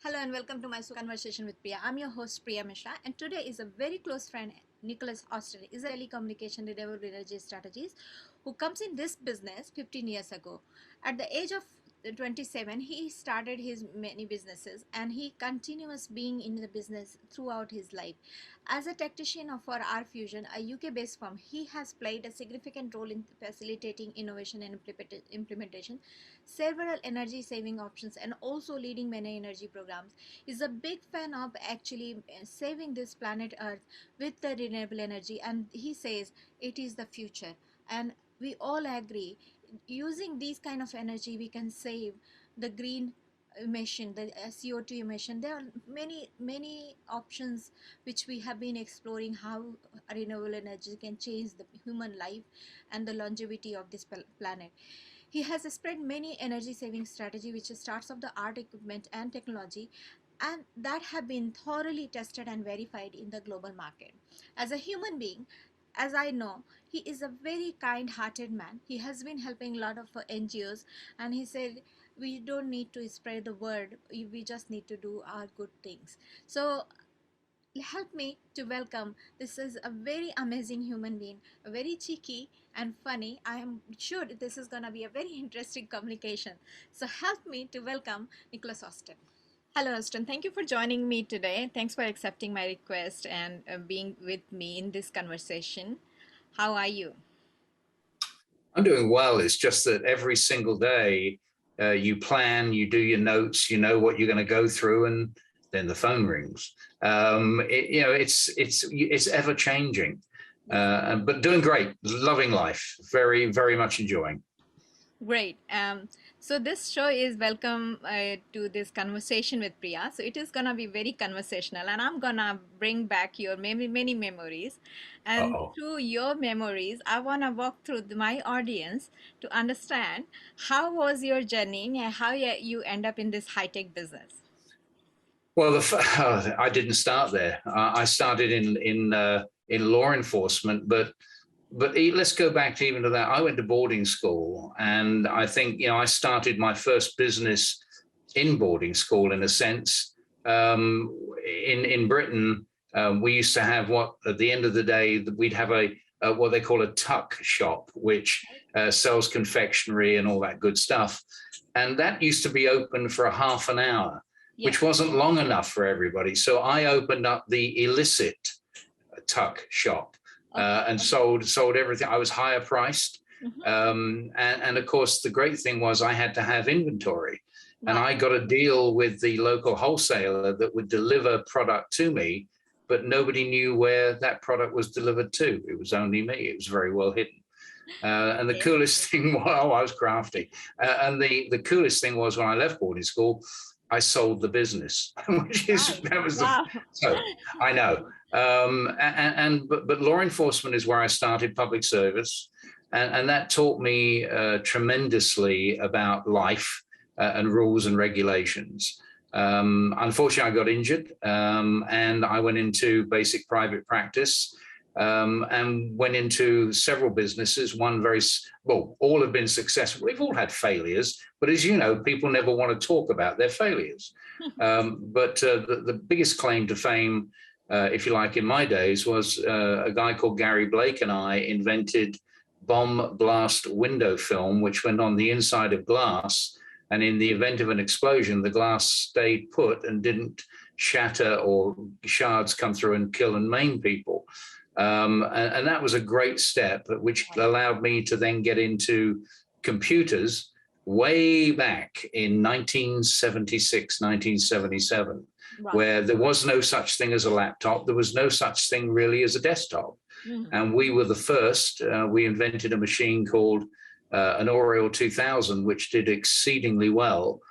Hello and welcome to my conversation with Priya. I'm your host Priya Mishra, and today is a very close friend, Nicholas Ashton, is a telecommunication renewable energy strategist who comes in this business 15 years ago. At the age of 27, he started his many businesses and he continues being in the business throughout his life. As a tactician for RFUSION, a UK-based firm, he has played a significant role in facilitating innovation and implementation, several energy saving options, and also leading many energy programs. Is a big fan of actually saving this planet Earth with the renewable energy, and he says it is the future. And we all agree, using these kind of energy, we can save the green emission, the CO2 emission. There are many options which we have been exploring, how renewable energy can change the human life and the longevity of this planet. He has spread many energy saving strategy which starts of the art equipment and technology, and that have been thoroughly tested and verified in the global market. As a human being, as I know, he is a very kind hearted man. He has been helping a lot of NGOs, and he said we don't need to spread the word, we just need to do our good things. So help me to welcome, this is a very amazing human being, very cheeky and funny. I am sure this is going to be a very interesting communication. So help me to welcome Nicholas Ashton. Hello, Austin. Thank you for joining me today. Thanks for accepting my request and being with me in this conversation. How are you? I'm doing well. It's just that every single day you plan, you do your notes, you know what you're going to go through, and then the phone rings. It's ever changing, but doing great, loving life, very much enjoying. Great. So this show is welcome to this conversation with Priya. So it is gonna be very conversational, and I'm gonna bring back your many memories. And Uh-oh. through your memories, I wanna walk through my audience to understand how was your journey and how you end up in this high tech business. Well, I didn't start there. I started in law enforcement, but let's go back to even to that. I went to boarding school, and I think I started my first business in boarding school in a sense. In Britain, we used to have what at the end of the day we'd have a what they call a tuck shop, which sells confectionery and all that good stuff, and that used to be open for a half an hour, which wasn't long enough for everybody. So I opened up the illicit tuck shop and sold everything. I was higher priced. And of course, the great thing was I had to have inventory. And I got a deal with the local wholesaler that would deliver product to me, but nobody knew where that product was delivered to. It was only me. It was very well hidden. And the coolest thing, well, I was crafty. And the coolest thing was when I left boarding school, I sold the business, which is so I know. But law enforcement is where I started, public service, and that taught me tremendously about life and rules and regulations. Unfortunately, I got injured, and I went into basic private practice. And went into several businesses. One all have been successful. We've all had failures, but as you know, people never want to talk about their failures. But the biggest claim to fame, if you like, in my days was a guy called Gary Blake, and I invented bomb blast window film, which went on the inside of glass. And in the event of an explosion, the glass stayed put and didn't shatter or shards come through and kill and maim people. And that was a great step, which allowed me to then get into computers way back in 1976, 1977, where there was no such thing as a laptop. There was no such thing really as a desktop. And we were the first. We invented a machine called an Oriole 2000, which did exceedingly well.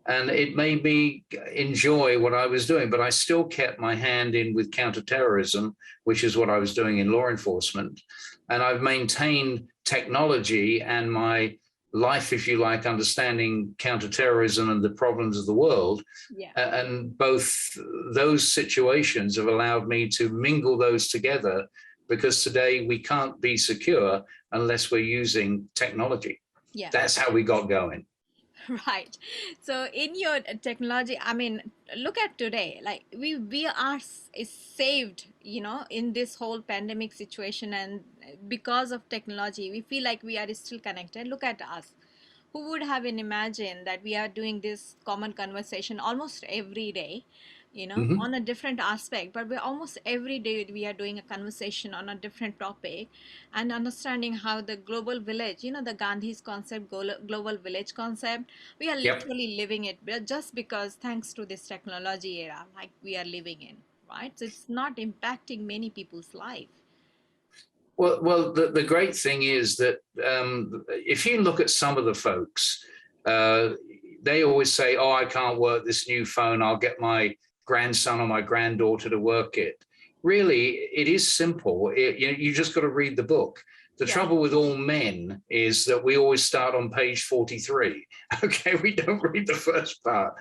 And it made me enjoy what I was doing, but I still kept my hand in with counterterrorism, which is what I was doing in law enforcement. And I've maintained technology and my life, if you like, understanding counterterrorism and the problems of the world. And both those situations have allowed me to mingle those together, because today we can't be secure unless we're using technology. That's how we got going. Right. So in your technology, I mean, look at today. Like we are is saved, in this whole pandemic situation, and because of technology, we feel like we are still connected. Look at us. Who would have been imagined that we are doing this common conversation almost every day, Mhm. on a different aspect, but we almost every day we are doing a conversation on a different topic, and understanding how the global village, the Gandhi's concept, global village concept, we are Yep. literally living it, just because thanks to this technology era like we are living in, right? So it's not impacting many people's life. Well, the great thing is that if you look at some of the folks, uh, they always say, "Oh, I can't work this new phone. I'll get my grandson or my granddaughter to work it." Really, it is simple. You just got to read the book. The Yeah. trouble with all men is that we always start on page 43. Okay, we don't read the first part.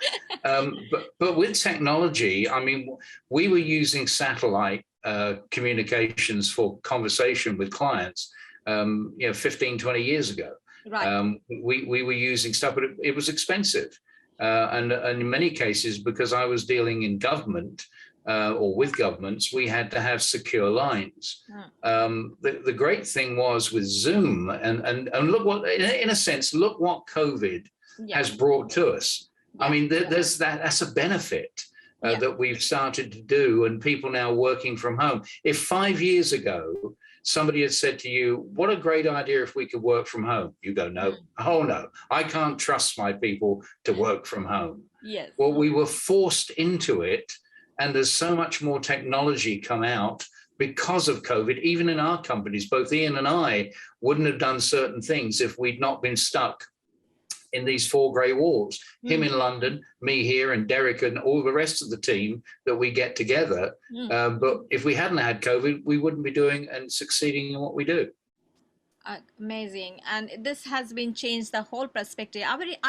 But with technology, I mean, we were using satellite communications for conversation with clients, 15, 20 years ago. Right. We were using stuff, but it was expensive. And in many cases, because I was dealing in government or with governments, we had to have secure lines. Mm. The great thing was with Zoom, and look what, in a sense, look what COVID Yeah. has brought to us. I Yeah. mean, there's that's a benefit Yeah. that we've started to do, and people now working from home. If 5 years ago somebody had said to you, "What a great idea if we could work from home," you go, "No, Mm. oh no, I can't trust my people to work from home." Yes. Well, we were forced into it, and there's so much more technology come out because of COVID. Even in our companies, both Ian and I wouldn't have done certain things if we'd not been stuck in these four grey walls. Him Mm. in London, me here, and Derek and all the rest of the team that we get together. Mm. But if we hadn't had COVID, we wouldn't be doing and succeeding in what we do. Amazing. And this has been changed the whole perspective.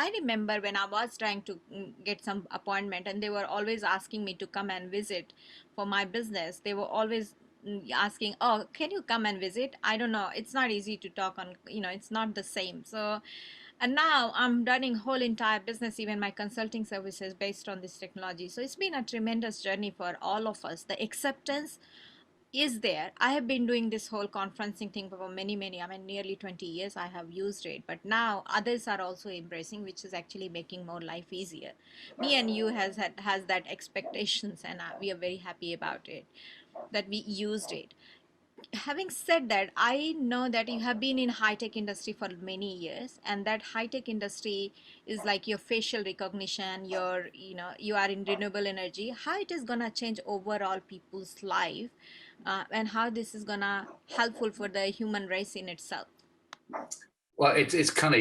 I remember when I was trying to get some appointment, and they were always asking me to come and visit for my business. They were always asking, "Oh, can you come and visit?" I don't know. It's not easy to talk on, it's not the same. So, and now I'm running whole entire business, even my consulting services based on this technology. So it's been a tremendous journey for all of us. The acceptance is there. I have been doing this whole conferencing thing for many, I mean, nearly 20 years I have used it, but now others are also embracing, which is actually making more life easier. Me and you has that expectations, and we are very happy about it that we used it. Having said that, I know that you have been in high tech industry for many years, and that high tech industry is like your facial recognition, your, you are in renewable energy, how it is gonna change overall people's life, and how this is gonna helpful for the human race in itself. Well, it's kind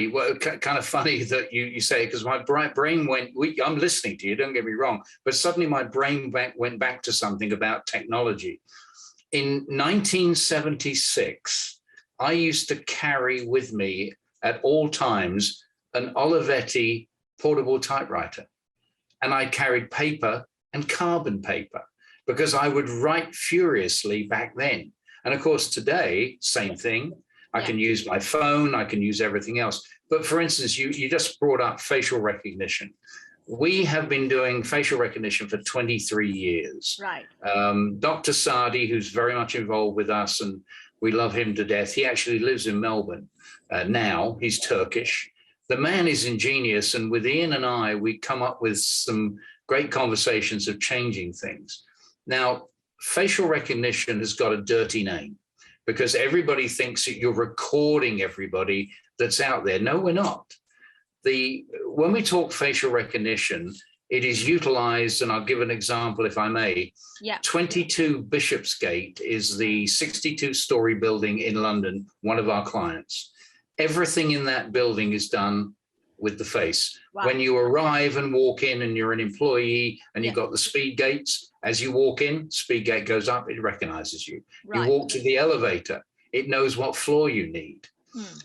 of funny that you say, because my brain went. I'm listening to you. Don't get me wrong, but suddenly my brain went back to something about technology. In 1976, I used to carry with me at all times an Olivetti portable typewriter, and I carried paper and carbon paper because I would write furiously back then. And of course, today, same thing. I Yeah. can use my phone, I can use everything else. But for instance, you just brought up facial recognition. We have been doing facial recognition for 23 years. Right. Dr. Sadi, who's very much involved with us, and we love him to death. He actually lives in Melbourne now. He's Turkish. The man is ingenious, and with Ian and I, we come up with some great conversations of changing things. Now, facial recognition has got a dirty name because everybody thinks that you're recording everybody that's out there. No, we're not. When we talk facial recognition, it is utilized, and I'll give an example if I may. Yeah. 22 Bishopsgate is the 62-story building in London, one of our clients. Everything in that building is done with the face. Wow. When you arrive and walk in and you're an employee and you've Yeah. got the speed gates, as you walk in, speed gate goes up, it recognizes you. Right. You walk to the elevator, it knows what floor you need.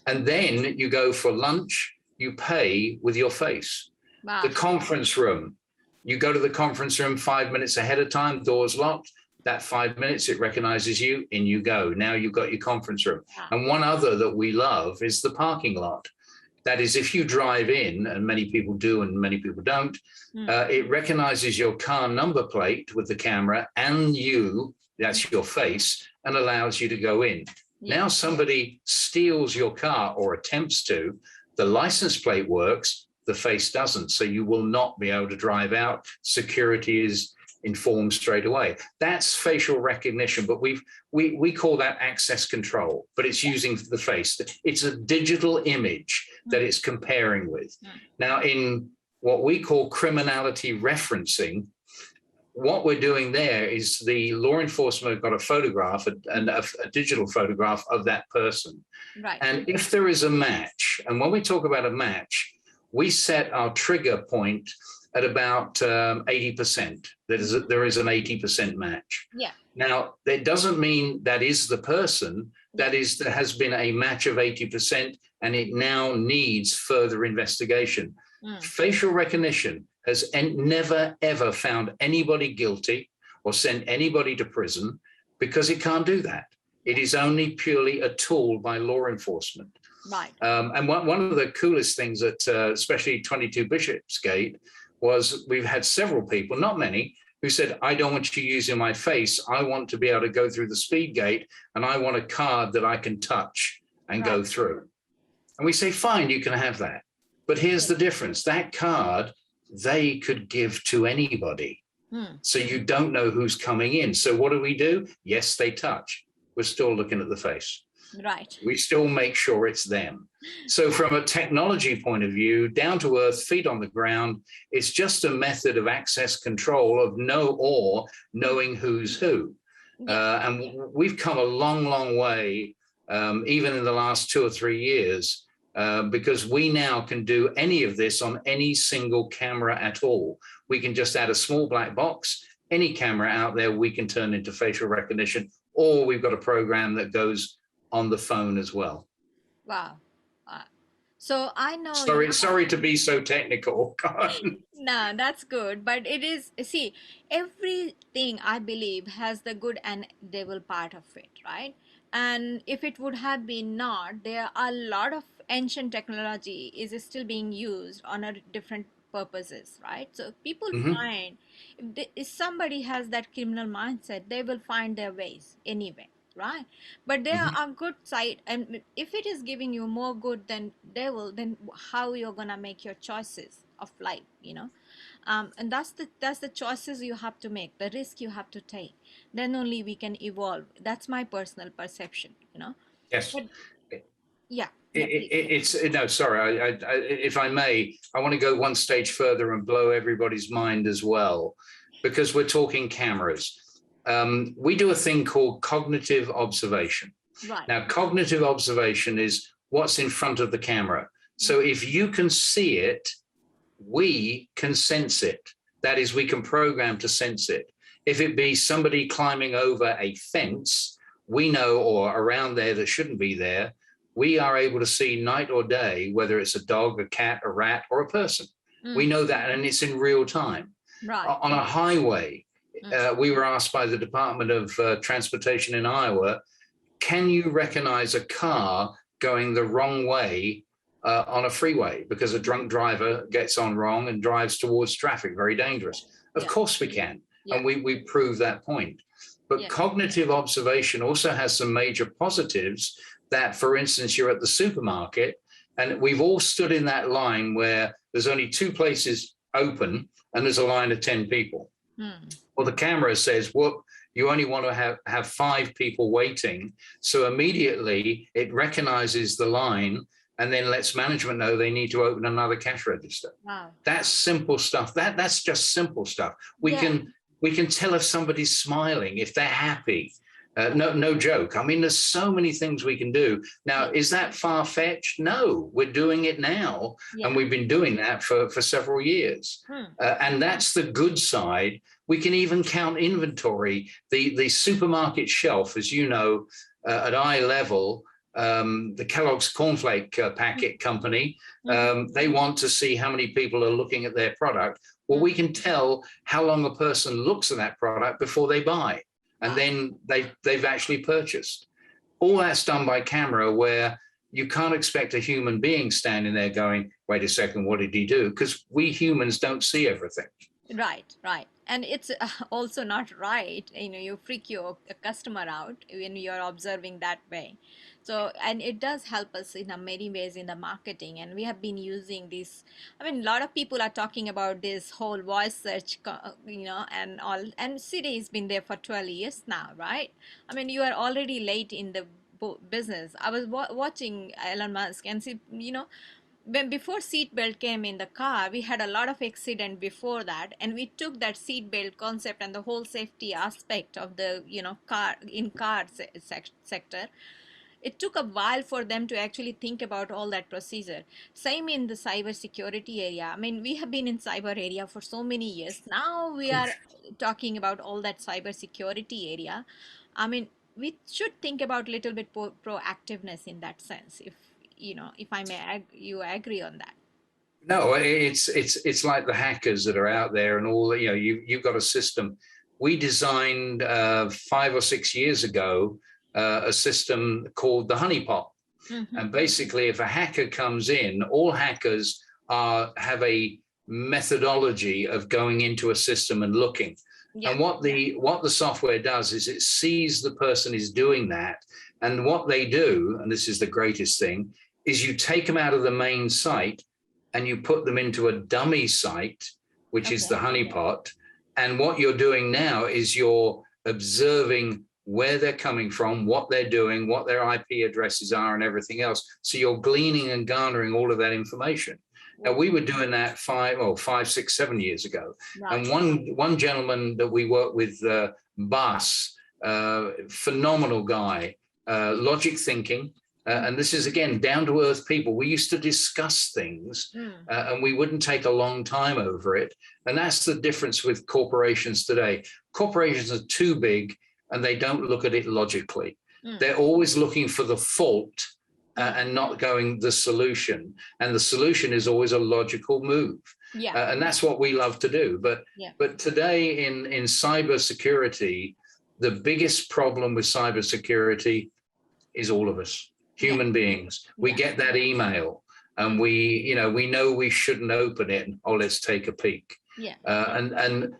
And then you go for lunch, you pay with your face. Wow. The conference room, you go to the conference room 5 minutes ahead of time, doors locked. That 5 minutes, it recognizes you, in you go. Now you've got your conference room. Yeah. And one other that we love is the parking lot. That is, if you drive in, and many people do and many people don't, it recognizes your car number plate with the camera and you, that's your face, and allows you to go in. Yeah. Now somebody steals your car or attempts to, the license plate works, the face doesn't. So you will not be able to drive out. Security is informed straight away. That's facial recognition, but we call that access control, but it's using the face. It's a digital image that it's comparing with. Now, in what we call criminality referencing, what we're doing there is the law enforcement have got a photograph, a digital photograph of that person. Right. And if there is a match, and when we talk about a match, we set our trigger point at about 80%. There is an 80% match. Yeah. Now, that doesn't mean that is the person. That is, there has been a match of 80%, and it now needs further investigation. Facial recognition has never, ever found anybody guilty or sent anybody to prison because it can't do that. It is only purely a tool by law enforcement. Right. And one of the coolest things at especially 22 Bishopsgate was we've had several people, not many, who said, I don't want you using my face. I want to be able to go through the speed gate, and I want a card that I can touch and go through. And we say, fine, you can have that. But here's the difference. That card, they could give to anybody. So you don't know who's coming in. So what do? Yes, they touch. We're still looking at the face. Right. We still make sure it's them. So from a technology point of view, down to earth, feet on the ground, it's just a method of access control of knowing who's who. And we've come a long, long way, even in the last 2 or 3 years, because we now can do any of this on any single camera at all. We can just add a small black box, any camera out there, we can turn into facial recognition, or we've got a program that goes on the phone as well. Wow. So I know. Sorry to be so technical. No, that's good. But it is, see, everything I believe has the good and devil part of it, right? And if it would have been not, there are a lot of ancient technology is still being used on a different purposes, right? So people find if somebody has that criminal mindset, they will find their ways anyway. Right, but there are good side, and if it is giving you more good than devil, then how you're gonna make your choices of life, and that's the choices you have to make, the risk you have to take. Then only we can evolve. That's my personal perception, Yes. But, yeah. It's no, sorry. I, if I may, I want to go one stage further and blow everybody's mind as well, because we're talking cameras. We do a thing called cognitive observation. Right. Now, cognitive observation is what's in front of the camera. So if you can see it, we can sense it. That is, we can program to sense it. If it be somebody climbing over a fence, we know, or around there that shouldn't be there, we are able to see night or day, whether it's a dog, a cat, a rat, or a person. We know that, and it's in real time. Right. On a highway, we were asked by the Department of Transportation in Iowa, can you recognize a car going the wrong way on a freeway because a drunk driver gets on wrong and drives towards traffic, very dangerous? Of course we can, and we prove that point. But cognitive observation also has some major positives that, for instance, you're at the supermarket and we've all stood in that line where there's only 2 places open and there's a line of 10 people. Well, the camera says, whoop, you only want to have 5 people waiting. So immediately it recognizes the line and then lets management know they need to open another cash register. Wow. That's simple stuff. That's just simple stuff. We can tell if somebody's smiling, if they're happy. No joke. I mean, there's so many things we can do. Now, is that far-fetched? No, we're doing it now. And we've been doing that for several years. And that's the good side. We can even count inventory. The supermarket shelf, as you know, at eye level, the Kellogg's Cornflake packet company, they want to see how many people are looking at their product. Well, we can tell how long a person looks at that product before they buy. And then they've actually purchased. All that's done by camera, where you can't expect a human being standing there going, wait a second, what did he do? Because we humans don't see everything. Right, right. And it's also not right, you freak your customer out when you're observing that way. So, and it does help us in many ways in the marketing. And we have been using this. I mean, a lot of people are talking about this whole voice search, and all. And Siri has been there for 12 years now, right? I mean, you are already late in the business. I was watching Elon Musk and see, when before seatbelt came in the car, we had a lot of accident before that, and we took that seatbelt concept and the whole safety aspect of the car sector. It took a while for them to actually think about all that procedure. Same in the cyber security area. I mean, we have been in cyber area for so many years. Now we are talking about all that cyber security area. I mean, we should think about little bit proactiveness in that sense. If I may, you agree on that? No, it's like the hackers that are out there and all. You've got a system. We designed 5 or 6 years ago a system called the Honeypot, and basically, if a hacker comes in, all hackers have a methodology of going into a system and looking. Yeah. And what the software does is it sees the person is doing that, and what they do, and this is the greatest thing, is you take them out of the main site and you put them into a dummy site, which is the Honeypot. And what you're doing now is you're observing where they're coming from, what they're doing, what their IP addresses are, and everything else. So you're gleaning and garnering all of that information. Now, we were doing that 5, 6, 7 years ago. Right. And one gentleman that we worked with, Bas, phenomenal guy, logic thinking. And this is, again, down-to-earth people. We used to discuss things and we wouldn't take a long time over it. And that's the difference with corporations today. Corporations are too big and they don't look at it logically. They're always looking for the fault and not going the solution. And the solution is always a logical move. Yeah. And that's what we love to do. But today in cybersecurity, the biggest problem with cybersecurity is all of us. Human beings. We get that email and we know we shouldn't open it. Let's take a peek. Yeah. And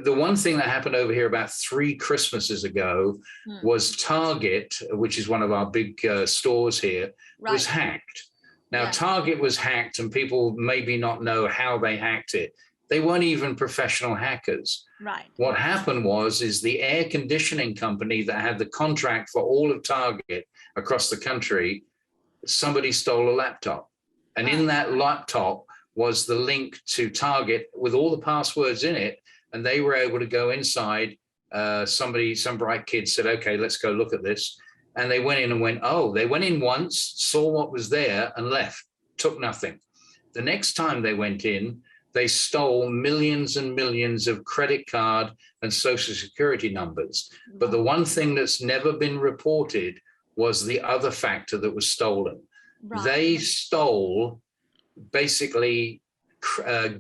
the one thing that happened over here about 3 Christmases ago was Target, which is one of our big stores here, was hacked. Now, Target was hacked, and people maybe not know how they hacked it. They weren't even professional hackers. Right. What happened is the air conditioning company that had the contract for all of Target across the country, somebody stole a laptop. And in that laptop was the link to Target with all the passwords in it. And they were able to go inside. Some bright kid said, okay, let's go look at this. And they went in and they went in once, saw what was there and left, took nothing. The next time they went in, they stole millions and millions of credit card and social security numbers. But the one thing that's never been reported was the other factor that was stolen. Right. They stole basically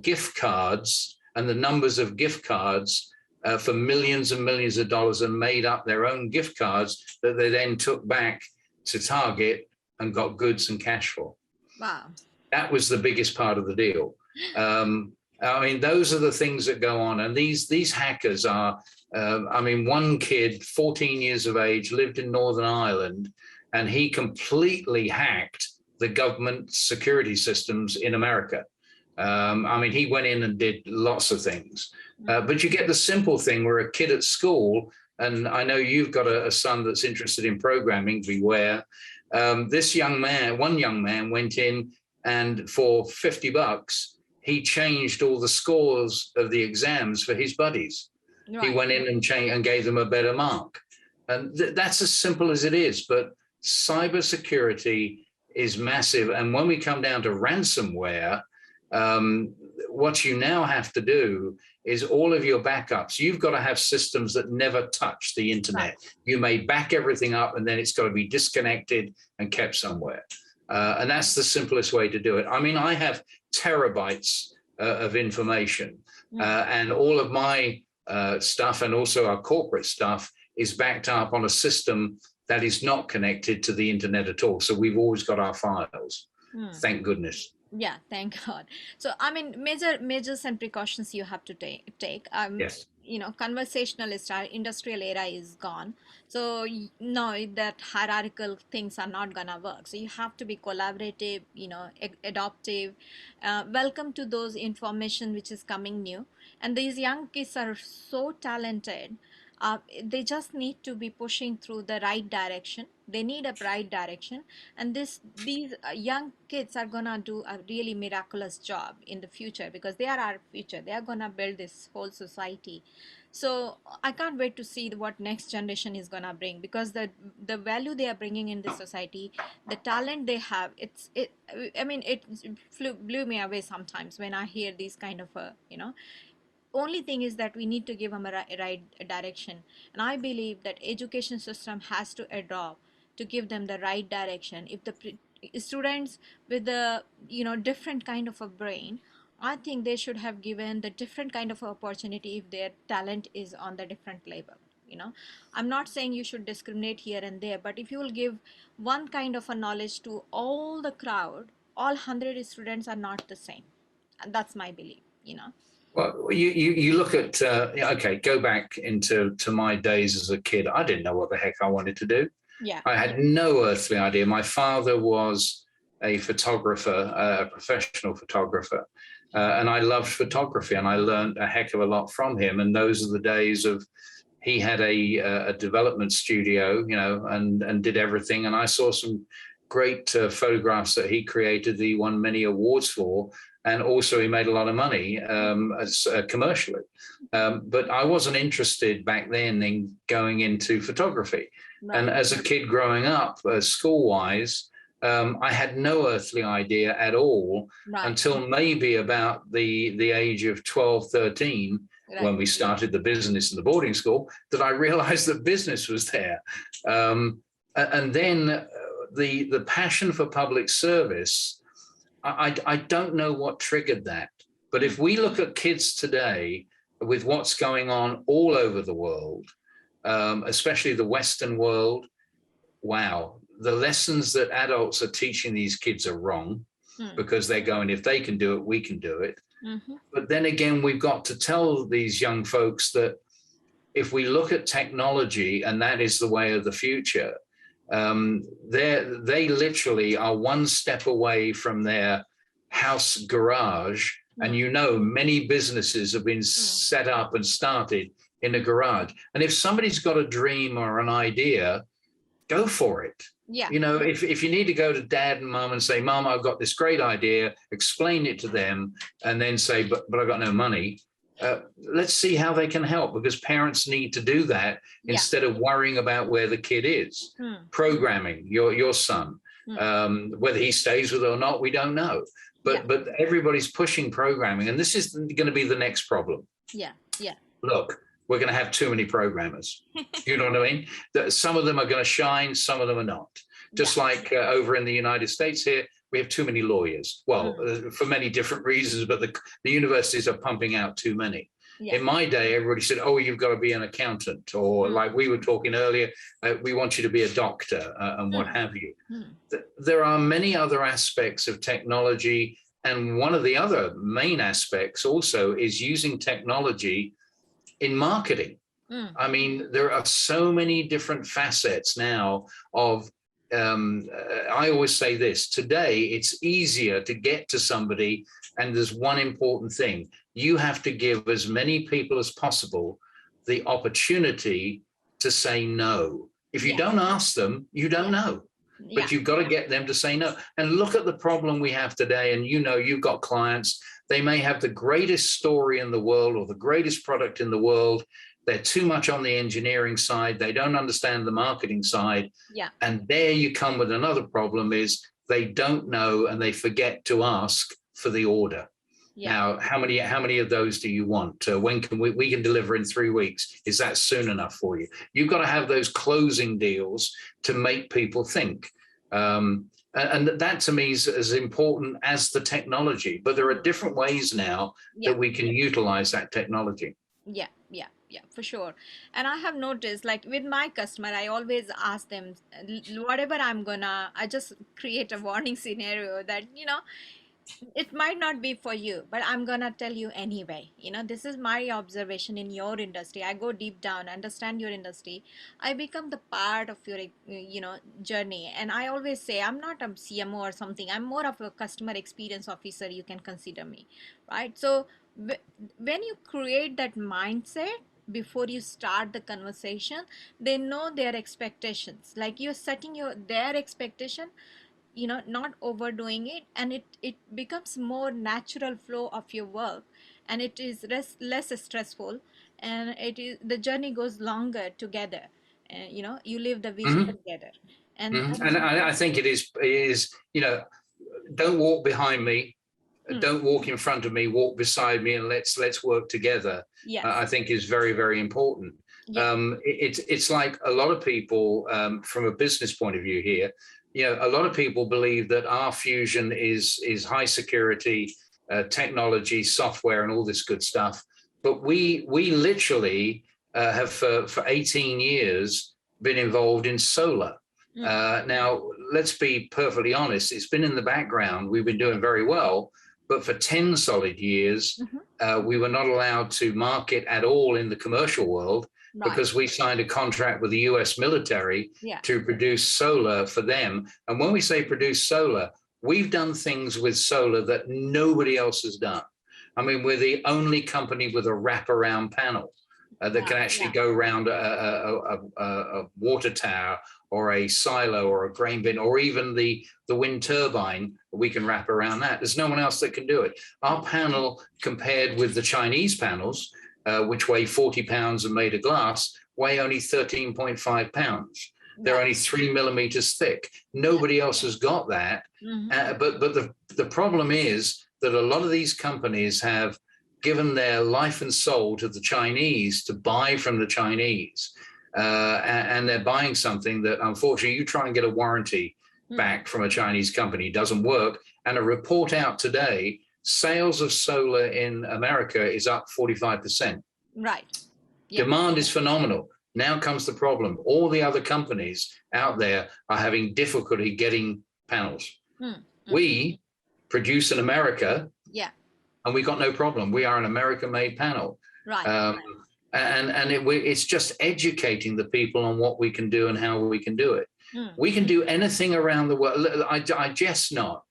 gift cards and the numbers of gift cards for millions and millions of dollars and made up their own gift cards that they then took back to Target and got goods and cash for. Wow. That was the biggest part of the deal. I mean, those are the things that go on. And these hackers are, one kid, 14 years of age, lived in Northern Ireland, and he completely hacked the government security systems in America. He went in and did lots of things. But you get the simple thing where a kid at school, and I know you've got a son that's interested in programming, beware. One young man went in and for $50, he changed all the scores of the exams for his buddies. Right. He went in and gave them a better mark. And that's as simple as it is. But cybersecurity is massive. And when we come down to ransomware, what you now have to do is all of your backups. You've got to have systems that never touch the internet. Right. You may back everything up and then it's got to be disconnected and kept somewhere. And that's the simplest way to do it. I mean, I have terabytes of information and all of my stuff and also our corporate stuff is backed up on a system that is not connected to the internet at all. So we've always got our files. Thank goodness. Yeah, thank God. So, I mean, measures and precautions you have to take. Yes. Conversationalist, our industrial era is gone. So, no, that hierarchical things are not gonna work. So, you have to be collaborative, adaptive, welcome to those information which is coming new. And these young kids are so talented. They just need to be pushing through the right direction. They need a right direction, and these young kids are gonna do a really miraculous job in the future, because they are our future. They are gonna build this whole society. So I can't wait to see what next generation is gonna bring, because the value they are bringing in the society, the talent they have, I mean, it blew me away sometimes when I hear these kind of only thing is that we need to give them a right direction. And I believe that education system has to adopt to give them the right direction. If the students with the different kind of a brain, I think they should have given the different kind of opportunity if their talent is on the different level. I'm not saying you should discriminate here and there, but if you will give one kind of a knowledge to all the crowd, all 100 students are not the same. And that's my belief. Well, you look at okay, go back into my days as a kid. I didn't know what the heck I wanted to do. Yeah. I had no earthly idea. My father was a photographer, a professional photographer, and I loved photography, and I learned a heck of a lot from him. And those are the days of he had a development studio, and did everything. And I saw some great photographs that he created that he won many awards for. And also he made a lot of money commercially. But I wasn't interested back then in going into photography. Right. And as a kid growing up, school-wise, I had no earthly idea at all. Right. Until maybe about the age of 12, 13, right. When we started the business in the boarding school, that I realized that business was there. And then the passion for public service, I don't know what triggered that. But if we look at kids today, with what's going on all over the world, especially the Western world, wow, the lessons that adults are teaching these kids are wrong, because they're going, if they can do it, we can do it. Mm-hmm. But then again, we've got to tell these young folks that if we look at technology, and that is the way of the future, they literally are one step away from their house garage. And many businesses have been set up and started in a garage. And if somebody's got a dream or an idea, go for it. Yeah. If you need to go to dad and mom and say, Mom, I've got this great idea, explain it to them, and then say, but I've got no money. Let's see how they can help, because parents need to do that instead of worrying about where the kid is. Programming your son, whether he stays with it or not, we don't know. But everybody's pushing programming, and this is going to be the next problem. Yeah. Look, we're going to have too many programmers. You know what I mean? Some of them are going to shine, some of them are not. Just like over in the United States here, we have too many lawyers. Well, for many different reasons, but the universities are pumping out too many. Yeah. In my day, everybody said, oh, you've got to be an accountant, or like we were talking earlier, we want you to be a doctor and what have you. There are many other aspects of technology. And one of the other main aspects also is using technology in marketing. I mean, there are so many different facets now of, I always say this, today it's easier to get to somebody, and there's one important thing. You have to give as many people as possible the opportunity to say no. If you don't ask them, you don't know. But you've got to get them to say no. And look at the problem we have today. And you've got clients, they may have the greatest story in the world or the greatest product in the world. They're too much on the engineering side. They don't understand the marketing side. Yeah. And there you come with another problem, is they don't know and they forget to ask for the order. Yeah. Now, how many of those do you want? When can we can deliver in 3 weeks? Is that soon enough for you? You've got to have those closing deals to make people think. And that to me is as important as the technology. But there are different ways now that we can utilize that technology. Yeah. Yeah, for sure. And I have noticed, like with my customer, I always ask them, whatever I just create a warning scenario that, it might not be for you, but I'm gonna tell you anyway. This is my observation in your industry. I go deep down, understand your industry. I become the part of your, journey. And I always say, I'm not a CMO or something. I'm more of a customer experience officer. You can consider me, right? So when you create that mindset before you start the conversation, they know their expectations. Like you're setting their expectation, not overdoing it, and it becomes more natural flow of your work, and it is less stressful, and it is the journey goes longer together, and you live the vision Hmm. together. and Hmm. and And I think it is, don't walk behind me, hmm, don't walk in front of me, walk beside me, and let's work together. yes, I think is very, very important. yeah, It's like a lot of people, from a business point of view here, a lot of people believe that our fusion is high security technology, software, and all this good stuff. But we literally have for 18 years been involved in solar. hmm, Now, let's be perfectly honest, it's been in the background. We've been doing very well, but for 10 solid years, hmm, we were not allowed to market at all in the commercial world right, because we signed a contract with the US military yeah, to produce solar for them. And when we say produce solar, we've done things with solar that nobody else has done. I mean, we're the only company with a wraparound panel that can wow, actually yeah, go around a water tower or a silo or a grain bin or even the wind turbine. We can wrap around that. There's no one else that can do it. Our panel, compared with the Chinese panels, which weigh 40 pounds and made of glass, weigh only 13.5 pounds. They're right, only 3 millimeters thick. Nobody else has got that. hmm, But the problem is that a lot of these companies have given their life and soul to the Chinese to buy from the Chinese. And they're buying something that, unfortunately, you try and get a warranty hmm, back from a Chinese company, doesn't work. And a report out today, sales of solar in America is up 45%. right, yeah, Demand is phenomenal. Now comes the problem. All the other companies out there are having difficulty getting panels. hmm, hmm, We produce in America, yeah, and we got no problem. We are an American-made panel. right, Um, it's just educating the people on what we can do and how we can do it. hmm, We can do anything around the world. I just not.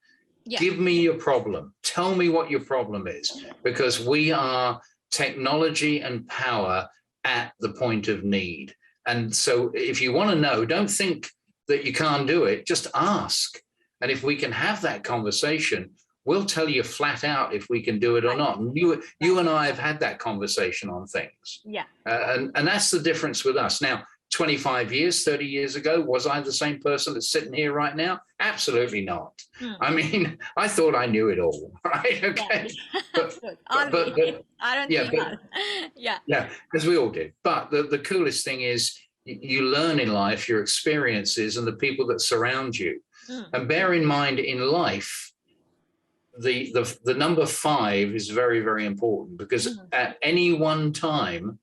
yeah, Give me your problem. Tell me what your problem is, because we are technology and power at the point of need. And so if you want to know, don't think that you can't do it, just ask. And if we can have that conversation, we'll tell you flat out if we can do it or right, not. And you and I have had that conversation on things. yeah, And that's the difference with us. Now, 25 years, 30 years ago, was I the same person that's sitting here right now? Absolutely not. hmm, I mean, I thought I knew it all, right? yeah, Okay. But, good, but, all but, we, but aren't yeah, we but all? Yeah, yeah, because we all did. But the coolest thing is you learn in life your experiences and the people that surround you. hmm, And bear in mind in life, the number 5 is very, very important because hmm, at any one time,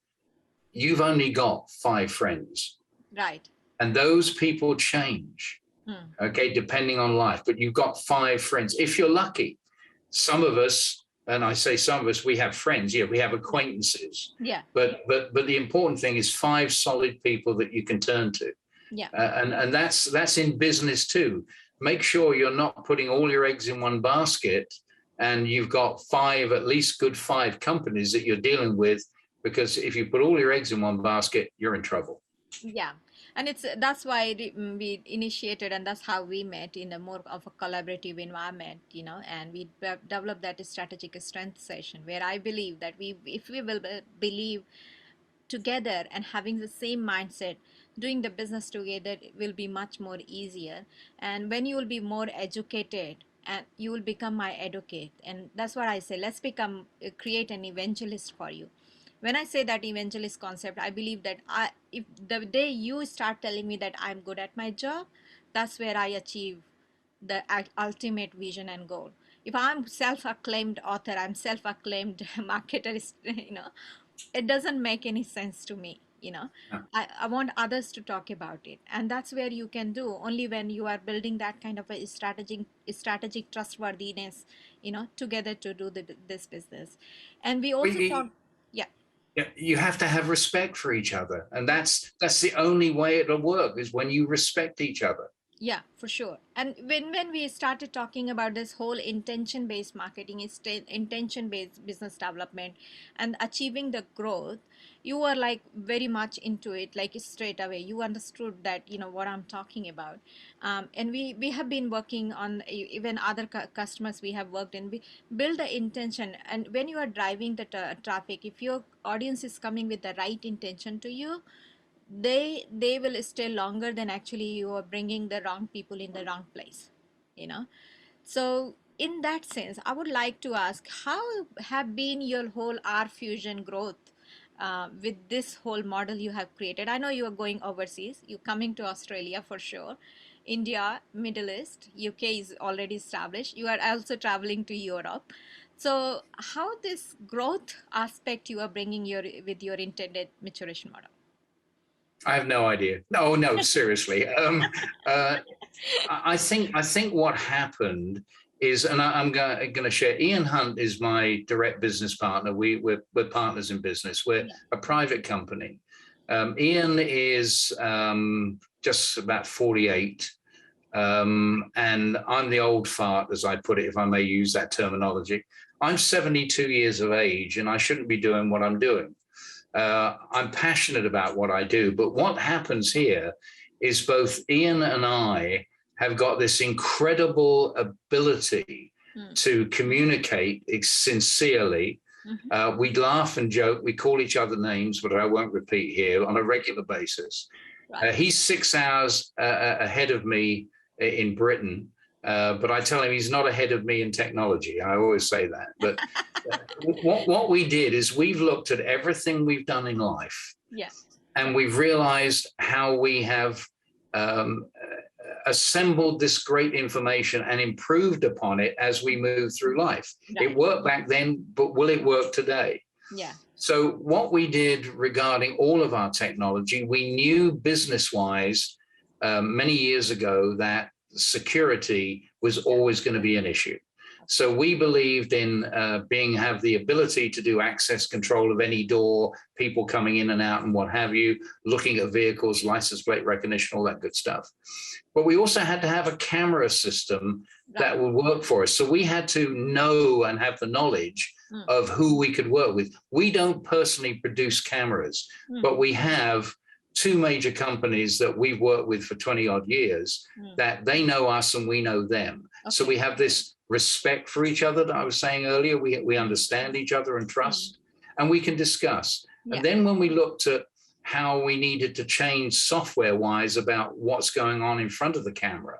you've only got 5 friends. right, And those people change, hmm, okay, depending on life. But you've got 5 friends. If you're lucky, some of us, and I say some of us, we have friends, yeah, we have yeah, acquaintances. yeah, But the important thing is 5 solid people that you can turn to. yeah, And that's in business too. Make sure you're not putting all your eggs in one basket, and you've got 5, at least good 5 companies that you're dealing with, because if you put all your eggs in one basket, you're in trouble. yeah. And that's why we initiated, and that's how we met in a more of a collaborative environment, and we developed that strategic strength session, where I believe that if we will believe together and having the same mindset, doing the business together will be much more easier. And when you will be more educated, and you will become my advocate, and that's what I say, let's become create an evangelist for you. When I say that evangelist concept, I believe that if the day you start telling me that I'm good at my job, that's where I achieve the ultimate vision and goal. If I'm self-acclaimed author, I'm self-acclaimed marketer, it doesn't make any sense to me, you know. Yeah. I want others to talk about it, and that's where you can do only when you are building that kind of a strategic trustworthiness, you know, together to do this business. And we Well, also talk. Yeah. you have to have respect for each other, and that's the only way it'll work is when you respect each other. Yeah, for sure. And when we started talking about this whole intention based marketing, intention based business development, and achieving the growth, you were like very much into it, like straight away. You understood that, you know, what I'm talking about. And we have been working on even other customers we have worked in. We build the intention, and when you are driving the traffic, if your audience is coming with the right intention to you, they will stay longer than actually you are bringing the wrong people in the wrong place, you know. So in that sense, I would like to ask, how have been your whole R Fusion growth with this whole model you have created? I know you are going overseas, you're coming to Australia for sure, India, Middle East, UK is already established, you are also traveling to Europe. So how this growth aspect you are bringing your with your intended maturation model? I have no idea. No, no, seriously. Uh, I think what happened is, and I'm going to share. Ian Hunt is my direct business partner. We're partners in business. We're Yeah. a private company. Ian is just about 48, and I'm the old fart, as I put it, if I may use that terminology. I'm 72 years of age, and I shouldn't be doing what I'm doing. I'm passionate about what I do, but what happens here is both Ian and I have got this incredible ability Mm. to communicate sincerely. We laugh and joke. We call each other names, but I won't repeat here, on a regular basis. Right. He's 6 hours ahead of me in Britain, but I tell him he's not ahead of me in technology. I always say that. But what we did is we've looked at everything we've done in life, Yeah. and we've realized how we have um, assembled this great information and improved upon it as we move through life. Right. It worked back then, but will it work today? Yeah. So what we did regarding all of our technology, we knew business-wise many years ago that security was always going to be an issue. So we believed in have the ability to do access control of any door, people coming in and out and what have you, looking at vehicles, license plate recognition, all that good stuff. But we also had to have a camera system that would work for us. So we had to know and have the knowledge of who we could work with. We don't personally produce cameras, but we have two major companies that we've worked with for 20 odd years that they know us and we know them. Okay. So we have this respect for each other that I was saying earlier. We understand each other and trust, and we can discuss. Yeah. And then when we looked at how we needed to change software-wise about what's going on in front of the camera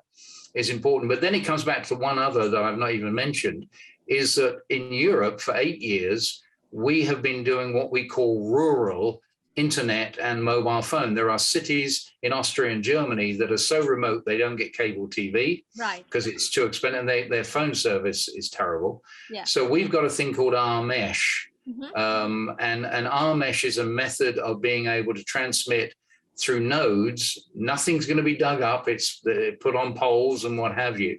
is important. But then it comes back to one other that I've not even mentioned, is that in Europe for 8 years, we have been doing what we call rural internet and mobile phone. There are cities in Austria and Germany that are so remote they don't get cable TV, right? Because it's too expensive and their phone service is terrible. Yeah. So we've got a thing called RMesh. And RMesh is a method of being able to transmit through nodes. Nothing's going to be dug up. It's put on poles and what have you.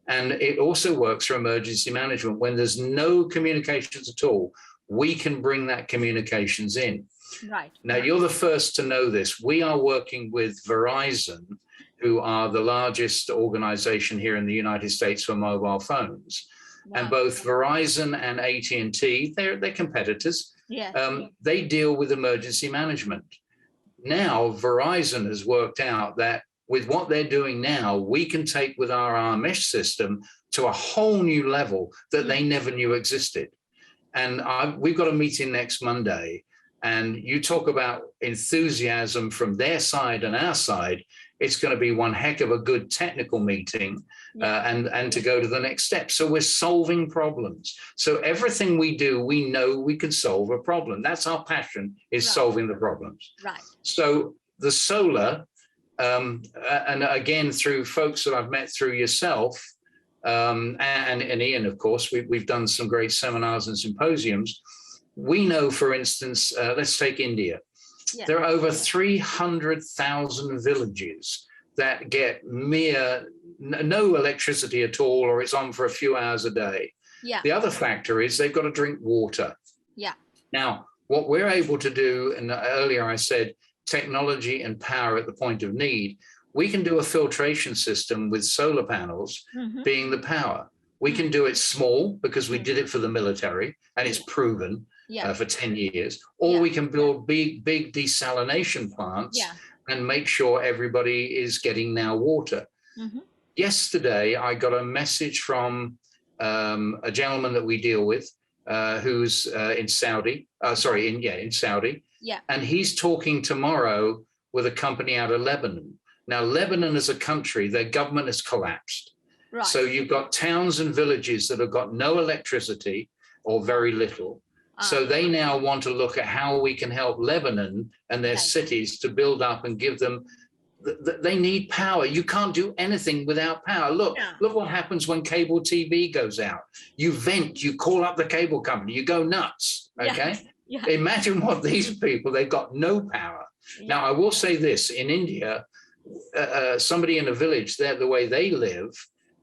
And it also works for emergency management. When there's no communications at all, we can bring that communications in. Right. Now, you're the first to know this. We are working with Verizon, who are the largest organization here in the United States for mobile phones. Wow. And both Verizon and AT&T, they're competitors. Yeah. They deal with emergency management. Now, Verizon has worked out that with what they're doing now, we can take with our RMesh system to a whole new level that they never knew existed. And we've got a meeting next Monday. And you talk about enthusiasm from their side and our side, it's going to be one heck of a good technical meeting and to go to the next step. So we're solving problems. So everything we do, we know we can solve a problem. That's our passion, is solving the problems. Right. So the solar, and again, through folks that I've met through yourself, and Ian, of course, we've done some great seminars and symposiums. We know, for instance, let's take India. Yeah. There are over 300,000 villages that get no electricity at all, or it's on for a few hours a day. Yeah. The other factor is they've got to drink water. Yeah. Now, what we're able to do, and earlier I said technology and power at the point of need, we can do a filtration system with solar panels being the power. We can do it small because we did it for the military and it's proven for 10 years, or we can build big desalination plants and make sure everybody is getting now water. Yesterday, I got a message from a gentleman that we deal with who's in Saudi, in Saudi. Yeah. And he's talking tomorrow with a company out of Lebanon. Now, Lebanon as a country, their government has collapsed. Right. So you've got towns and villages that have got no electricity or very little. So they now want to look at how we can help Lebanon and their cities to build up and give them, they need power. You can't do anything without power. Look what happens when cable TV goes out. You vent, you call up the cable company, you go nuts, okay? Yeah. Imagine what these people, they've got no power. Now, I will say this, in India, somebody in a village, the way they live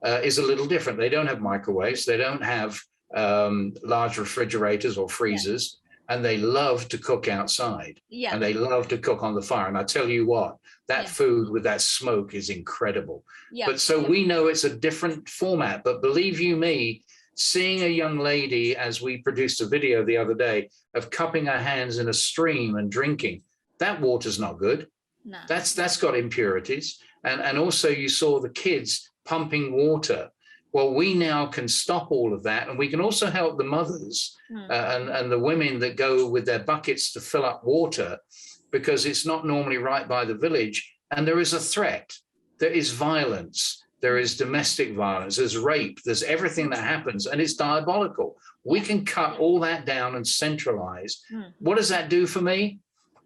is a little different. They don't have microwaves, they don't have large refrigerators or freezers, and they love to cook outside, and they love to cook on the fire. And I tell you what, that food with that smoke is incredible. But so we know it's a different format, but believe you me, seeing a young lady, as we produced a video the other day, of cupping her hands in a stream and drinking, that water's not good. No. That's got impurities. And also you saw the kids pumping water. Well, we now can stop all of that. And we can also help the mothers and the women that go with their buckets to fill up water, because it's not normally right by the village. And there is a threat. There is violence. There is domestic violence. There's rape. There's everything that happens. And it's diabolical. We can cut all that down and centralize. What does that do for me?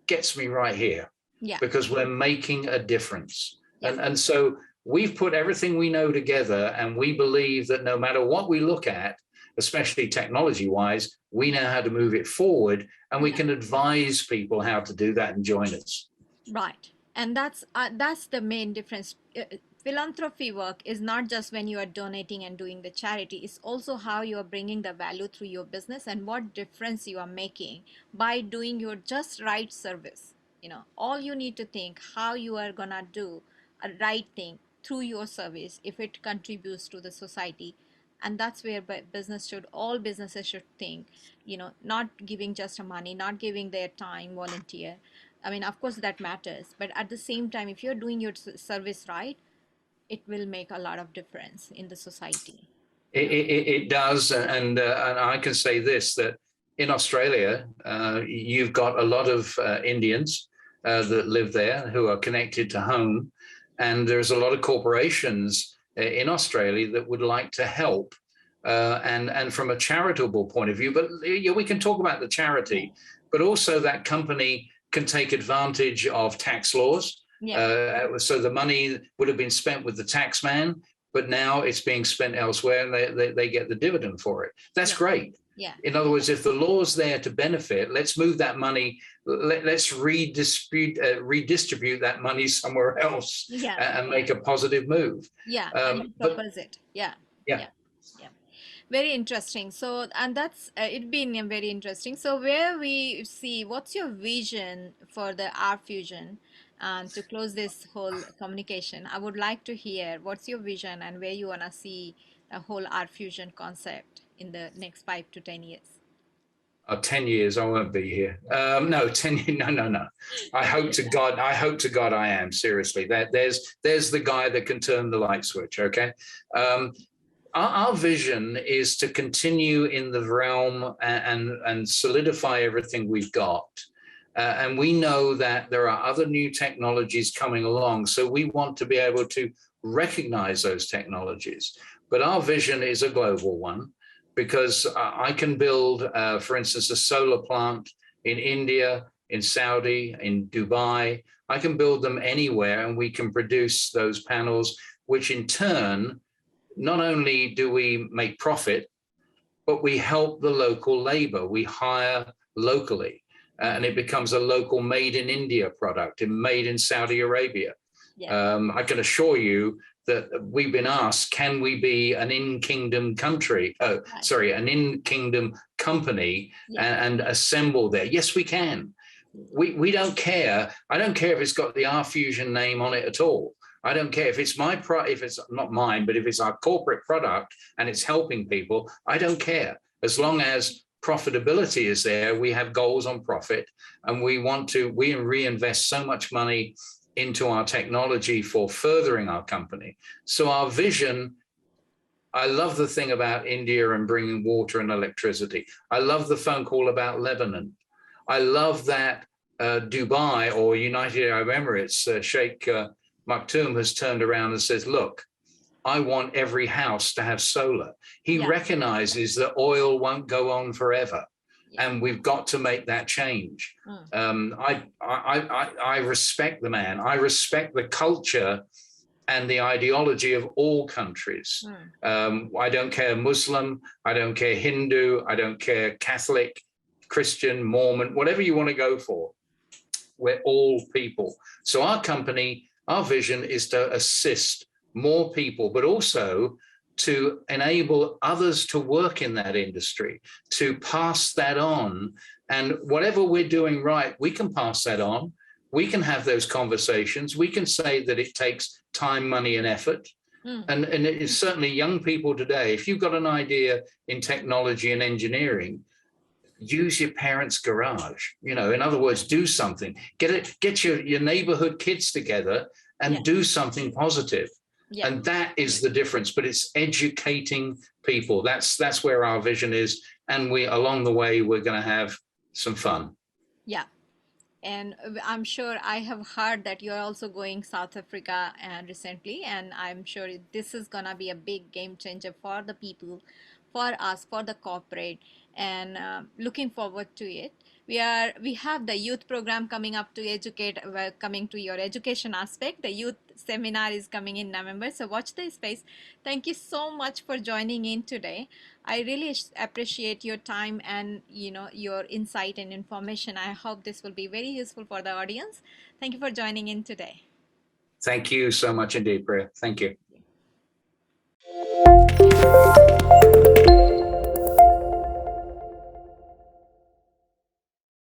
Gets me right here. Yeah. Because we're making a difference. And so we've put everything we know together, and we believe that no matter what we look at, especially technology-wise, we know how to move it forward, and we can advise people how to do that and join us. Right. And that's the main difference. Philanthropy work is not just when you are donating and doing the charity, it's also how you are bringing the value through your business and what difference you are making by doing your just right service. You know, all you need to think how you are gonna do a right thing through your service if it contributes to the society. And that's where all businesses should think, you know, not giving just money, not giving their time, volunteer. I mean, of course that matters, but at the same time, if you're doing your service right, it will make a lot of difference in the society. It does. And I can say this, that in Australia, you've got a lot of Indians that live there who are connected to home. And there's a lot of corporations in Australia that would like to help and from a charitable point of view. But we can talk about the charity, but also that company can take advantage of tax laws. So the money would have been spent with the tax man, but now it's being spent elsewhere, and they get the dividend for it. That's great. Yeah. In other words, if the law's there to benefit, let's move that money. Let's redistribute that money somewhere else and make a positive move. Yeah, and propose it. Yeah. Very interesting. So, and that's it been very interesting. So, where we see, what's your vision for the RFUSION? To close this whole communication, I would like to hear what's your vision and where you want to see the whole RFUSION concept in the next 5 to 10 years. 10 years, I won't be here. No, 10 years, no. I hope to God I am, seriously. There's the guy that can turn the light switch, okay? Our vision is to continue in the realm and solidify everything we've got. And we know that there are other new technologies coming along. So we want to be able to recognize those technologies. But our vision is a global one, because I can build, for instance, a solar plant in India, in Saudi, in Dubai. I can build them anywhere, and we can produce those panels, which in turn, not only do we make profit, but we help the local labor. We hire locally, and it becomes a local made in India product and made in Saudi Arabia. Yeah. I can assure you that we've been asked, can we be an in-kingdom country? An in-kingdom company, and assemble there? Yes, we can. We don't care. I don't care if it's got the RFUSION name on it at all. I don't care if it's if it's not mine, but if it's our corporate product and it's helping people, I don't care. As long as profitability is there, we have goals on profit, and we reinvest so much money into our technology for furthering our company. So our vision, I love the thing about India and bringing water and electricity. I love the phone call about Lebanon. I love that Dubai or United Arab Emirates, Sheikh Maktoum has turned around and says, look, I want every house to have solar. He recognizes that oil won't go on forever. And we've got to make that change. I respect the man. I respect the culture and the ideology of all countries. I don't care Muslim, I don't care Hindu, I don't care Catholic, Christian, Mormon, whatever you want to go for. We're all people. So our company, our vision is to assist more people, but also to enable others to work in that industry, to pass that on. And whatever we're doing right, we can pass that on. We can have those conversations. We can say that it takes time, money, and effort. And it is certainly young people today. If you've got an idea in technology and engineering, use your parents' garage. In other words, do something. Get your neighborhood kids together and do something positive. Yeah. And that is the difference, but it's educating people. That's where our vision is. And along the way, we're going to have some fun. Yeah. And I'm sure I have heard that you're also going South Africa recently, and I'm sure this is going to be a big game changer for the people, for us, for the corporate, and looking forward to it. We have the youth program coming up to educate, coming to your education aspect. The youth seminar is coming in November, so watch this space. Thank you so much for joining in today. I really appreciate your time and your insight and information. I hope this will be very useful for the audience. Thank you for joining in today. Thank you so much indeed, Priya. Thank you.